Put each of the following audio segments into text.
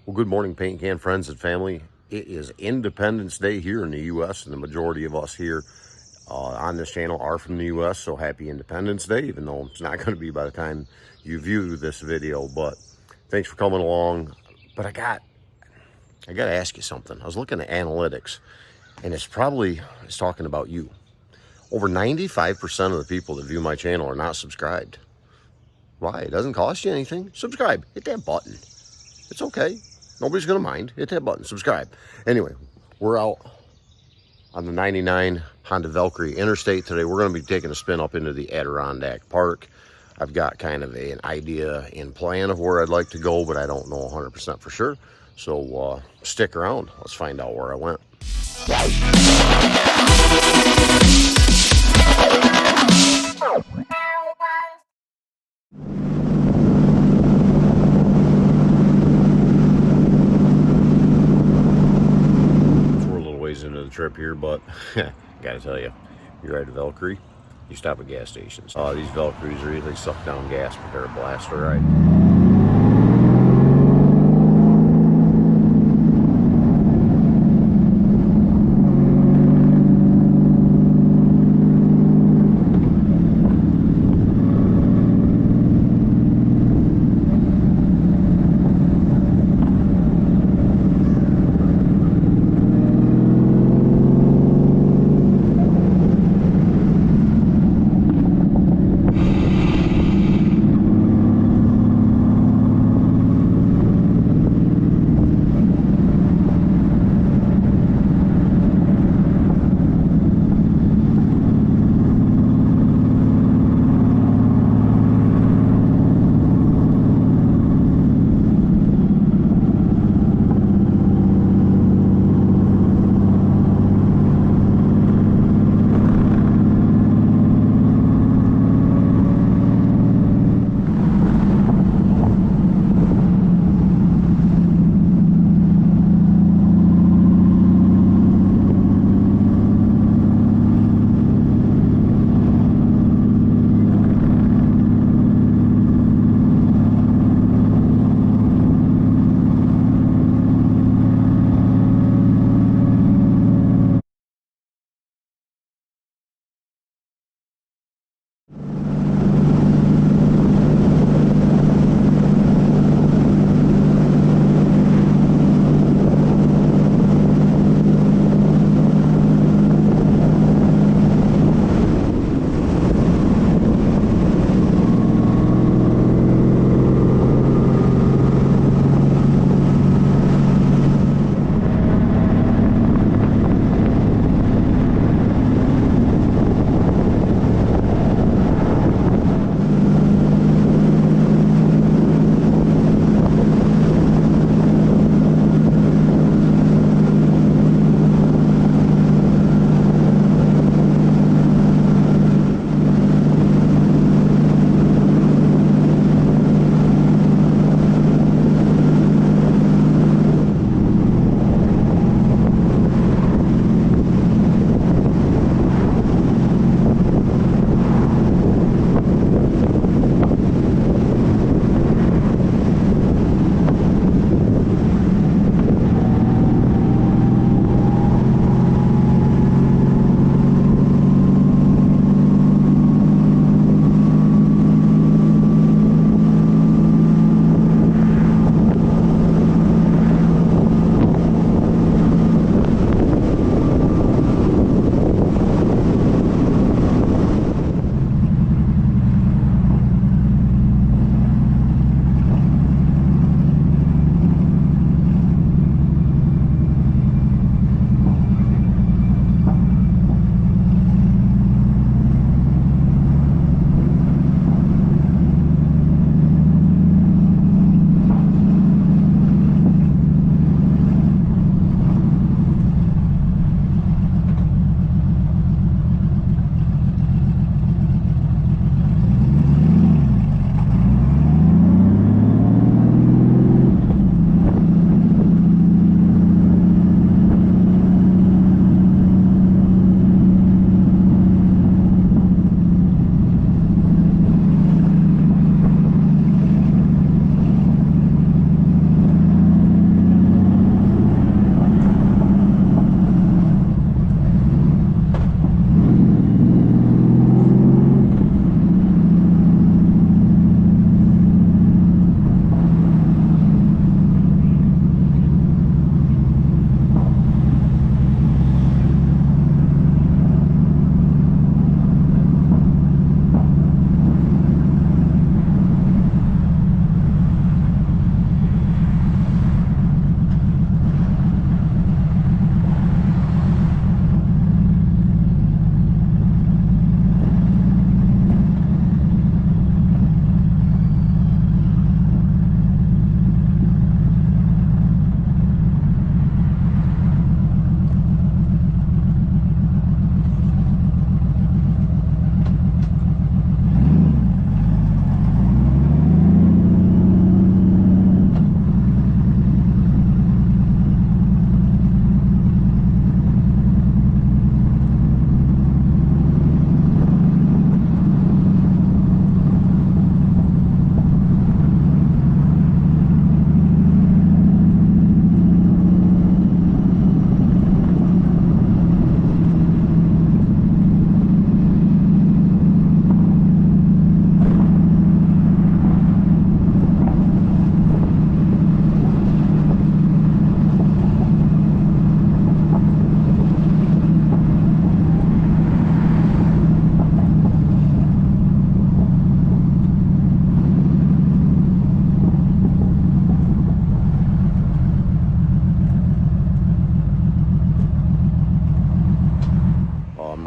Well, good morning, paint can friends and family. It is Independence Day here in the U.S., and the majority of us here on this channel are from the U.S., so happy Independence Day, even though it's not going to be by the time you view this video. But thanks for coming along. But I got to ask you something. I was looking at analytics, and it's talking about you. Over 95% of the people that view my channel are not subscribed. Why? It doesn't cost you anything. Subscribe. Hit that button. It's okay. Nobody's going to mind. Hit that button. Subscribe. Anyway, we're out on the 99 Honda Valkyrie Interstate today. We're going to be taking a spin up into the Adirondack Park. I've got kind of an idea and plan of where I'd like to go, but I don't know 100% for sure. So stick around. Let's find out where I went. Into the trip here, but gotta tell you, you ride a Valkyrie, you stop at gas stations. These Valkyries really suck down gas, but they're a blast to ride.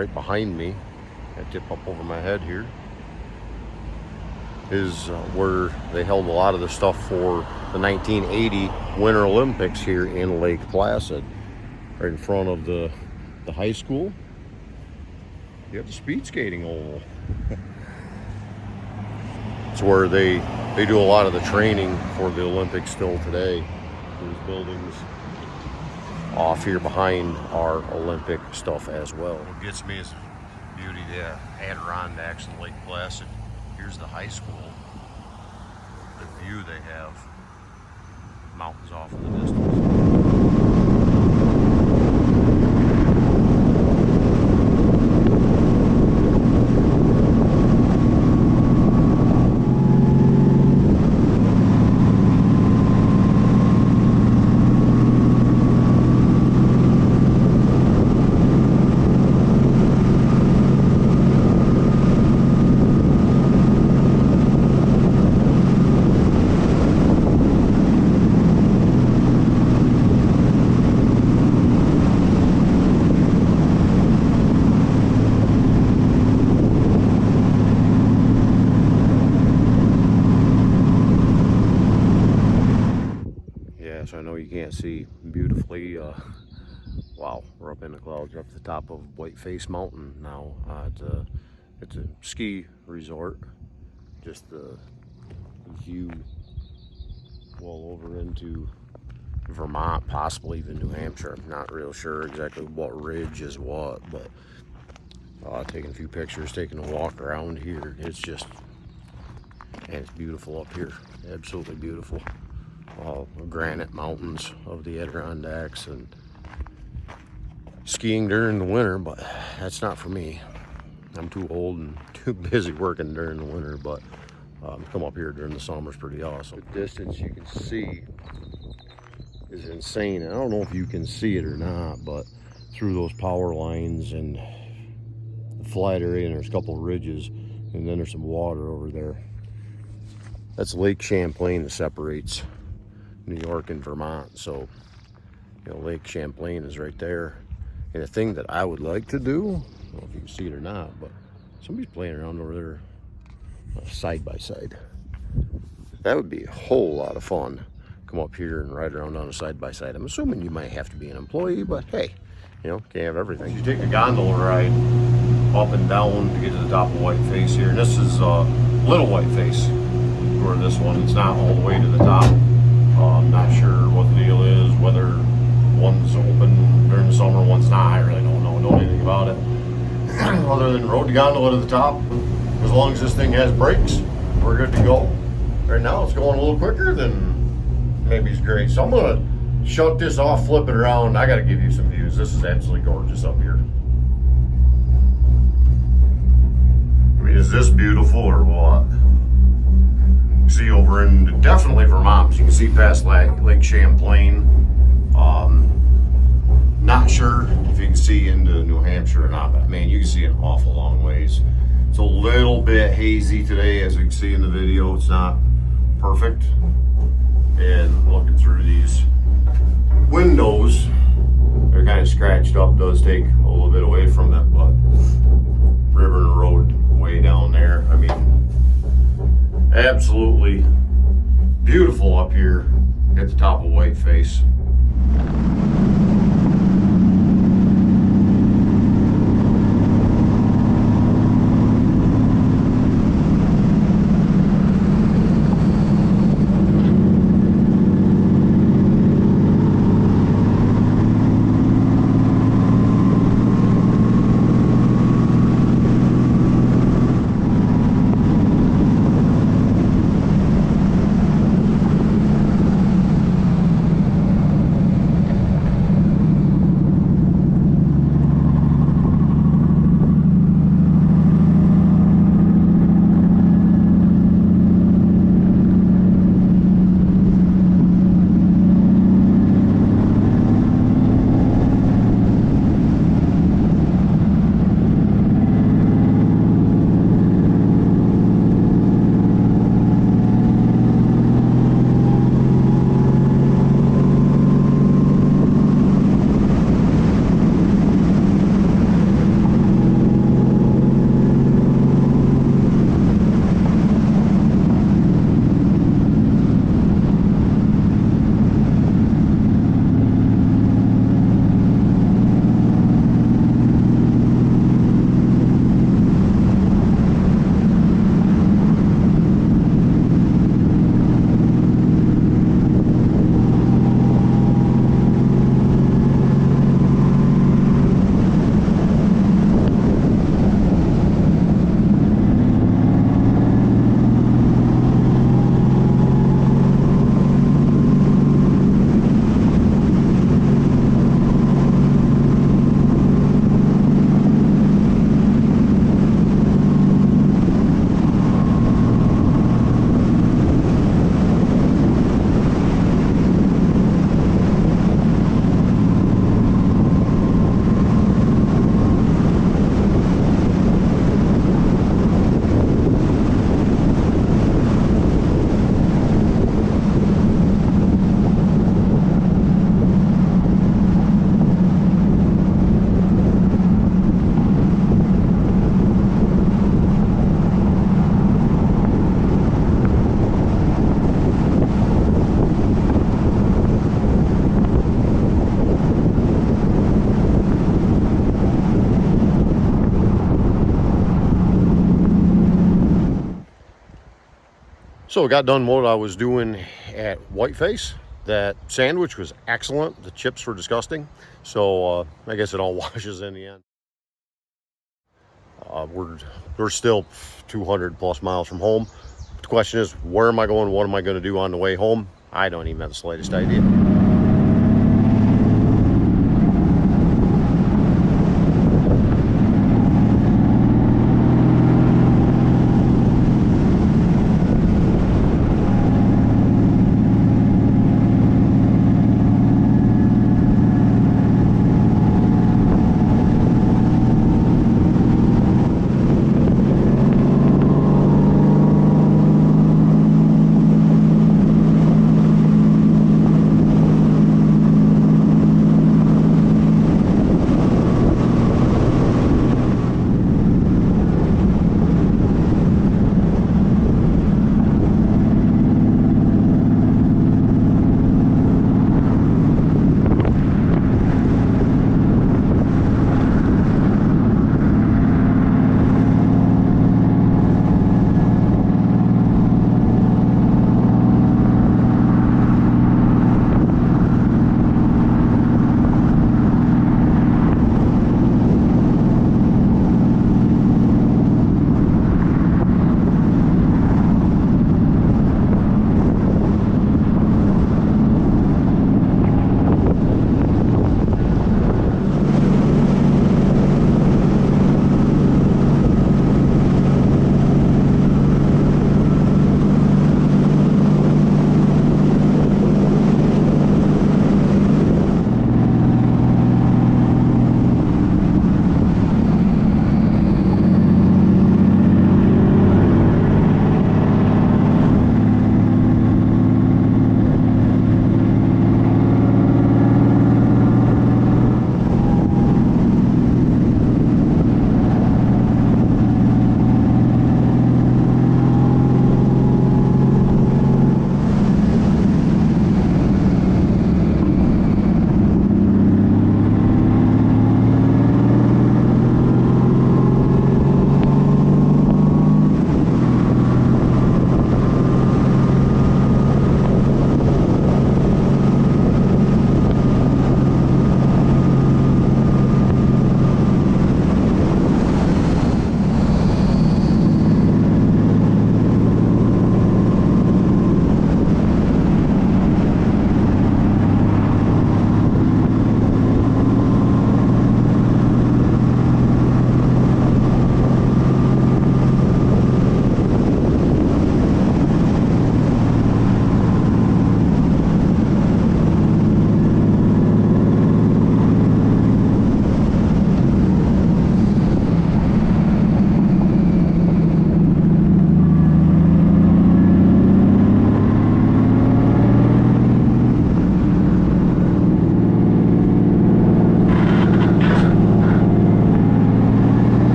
right behind me, I tip up over my head here, is where they held a lot of the stuff for the 1980 Winter Olympics here in Lake Placid. Right in front of the high school, you have the speed skating oval. It's where they do a lot of the training for the Olympics still today. These buildings off here behind are Olympic stuff as well. What gets me is beauty, the Adirondacks and Lake Placid. Here's the high school. The view they have, mountains off in the distance. So I know you can't see beautifully. Wow, we're up in the clouds. We're up at the top of Whiteface Mountain now. It's a ski resort. Just the view well over into Vermont, possibly even New Hampshire. I'm not real sure exactly what ridge is what, but taking a few pictures, taking a walk around here. It's just, and it's beautiful up here. Absolutely beautiful. Granite mountains of the Adirondacks, and skiing during the winter, but that's not for me. I'm too old and too busy working during the winter, but come up here during the summer is pretty awesome. The distance you can see is insane. I don't know if you can see it or not, but through those power lines and the flat area, and there's a couple of ridges, and then there's some water over there. That's Lake Champlain that separates New York and Vermont. So, you know, Lake Champlain is right there. And the thing that I would like to do, I don't know if you can see it or not, but somebody's playing around over there side by side. That would be a whole lot of fun. Come up here and ride around on a side by side. I'm assuming you might have to be an employee, but hey, you know, can't have everything. You take a gondola ride up and down to get to the top of Whiteface here. And this is Little Whiteface, where this one, it's not all the way to the top. I'm not sure what the deal is, whether one's open during the summer, one's not. I really don't know anything about it. Other than rode the gondola to the top. As long as this thing has brakes, we're good to go. Right now it's going a little quicker than maybe it's great. So I'm gonna shut this off, flip it around. I gotta give you some views. This is absolutely gorgeous up here. I mean, is this beautiful or what? See over in definitely Vermont, you can see past Lake Champlain. Not sure if you can see into New Hampshire or not, but man, you can see an awful long ways. It's a little bit hazy today, as we can see in the video. It's not perfect. And looking through these windows, they're kind of scratched up. Does take a little bit away from it, but river and road way down there. I mean, absolutely beautiful up here at the top of Whiteface. So I got done what I was doing at Whiteface. That sandwich was excellent. The chips were disgusting. So I guess it all washes in the end. We're still 200 plus miles from home. The question is, where am I going? What am I going to do on the way home? I don't even have the slightest idea.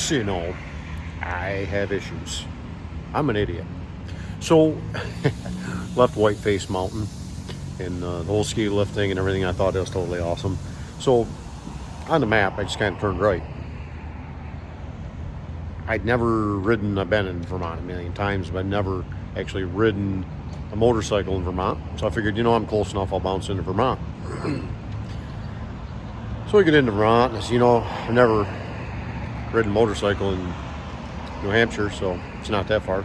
just so you know, I have issues. I'm an idiot. So, left Whiteface Mountain and the whole ski lifting and everything. I thought it was totally awesome. So, on the map, I just kind of turned right. I'd never ridden, I've been in Vermont a million times, but I've never actually ridden a motorcycle in Vermont. So I figured, you know, I'm close enough, I'll bounce into Vermont. So we get into Vermont, and I said, you know, I've never ridden a motorcycle in New Hampshire, so it's not that far.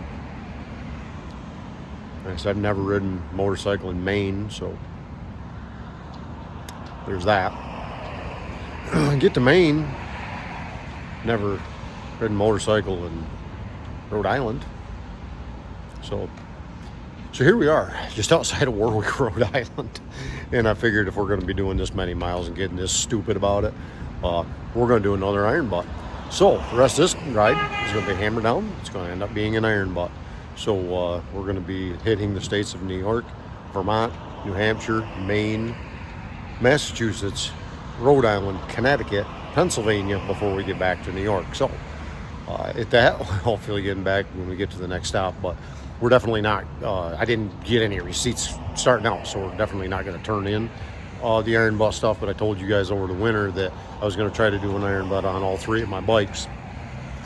And I said, I've never ridden a motorcycle in Maine, so there's that. Get to Maine, never ridden a motorcycle in Rhode Island. So here we are, just outside of Warwick, Rhode Island. And I figured if we're going to be doing this many miles and getting this stupid about it, we're going to do another Ironbutt. So the rest of this ride is going to be hammered down. It's going to end up being an Ironbutt. So we're going to be hitting the states of New York, Vermont, New Hampshire, Maine, Massachusetts, Rhode Island, Connecticut, Pennsylvania before we get back to New York. So at that, hopefully getting back when we get to the next stop. But we're definitely not, I didn't get any receipts starting out, so we're definitely not going to turn in the Ironbutt stuff. But I told you guys over the winter that I was going to try to do an Ironbutt on all three of my bikes.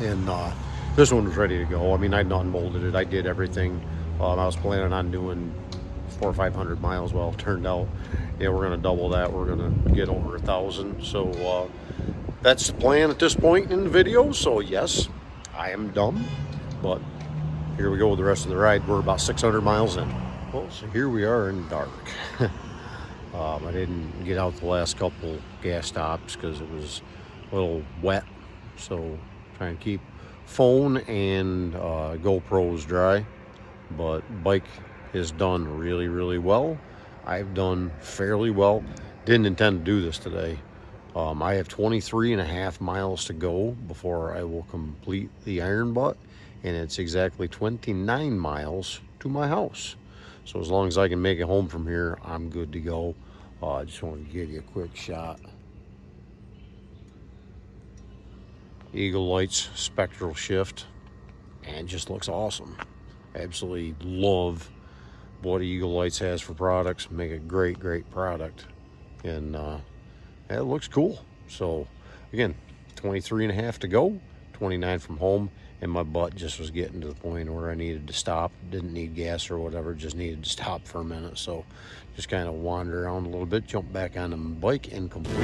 And this one was ready to go. I mean, I'd unmolded it. I did everything. I was planning on doing 400 or 500 miles. Well, it turned out, yeah, we're going to double that. We're going to get over 1,000. So that's the plan at this point in the video. So yes, I am dumb, but here we go with the rest of the ride. We're about 600 miles in. Well, so here we are in dark. I didn't get out the last couple gas stops because it was a little wet. So trying to keep phone and GoPros dry. But bike is done really, really well. I've done fairly well. Didn't intend to do this today. I have 23 and a half miles to go before I will complete the Ironbutt, and it's exactly 29 miles to my house. So as long as I can make it home from here, I'm good to go. I just wanted to give you a quick shot. Eagle Lights spectral shift, and it just looks awesome. Absolutely love what Eagle Lights has for products. Make a great, great product. And it looks cool. So again, 23 and a half to go, 29 from home, and my butt just was getting to the point where I needed to stop. Didn't need gas or whatever, just needed to stop for a minute. So just kind of wander around a little bit, jump back on the bike, and complete.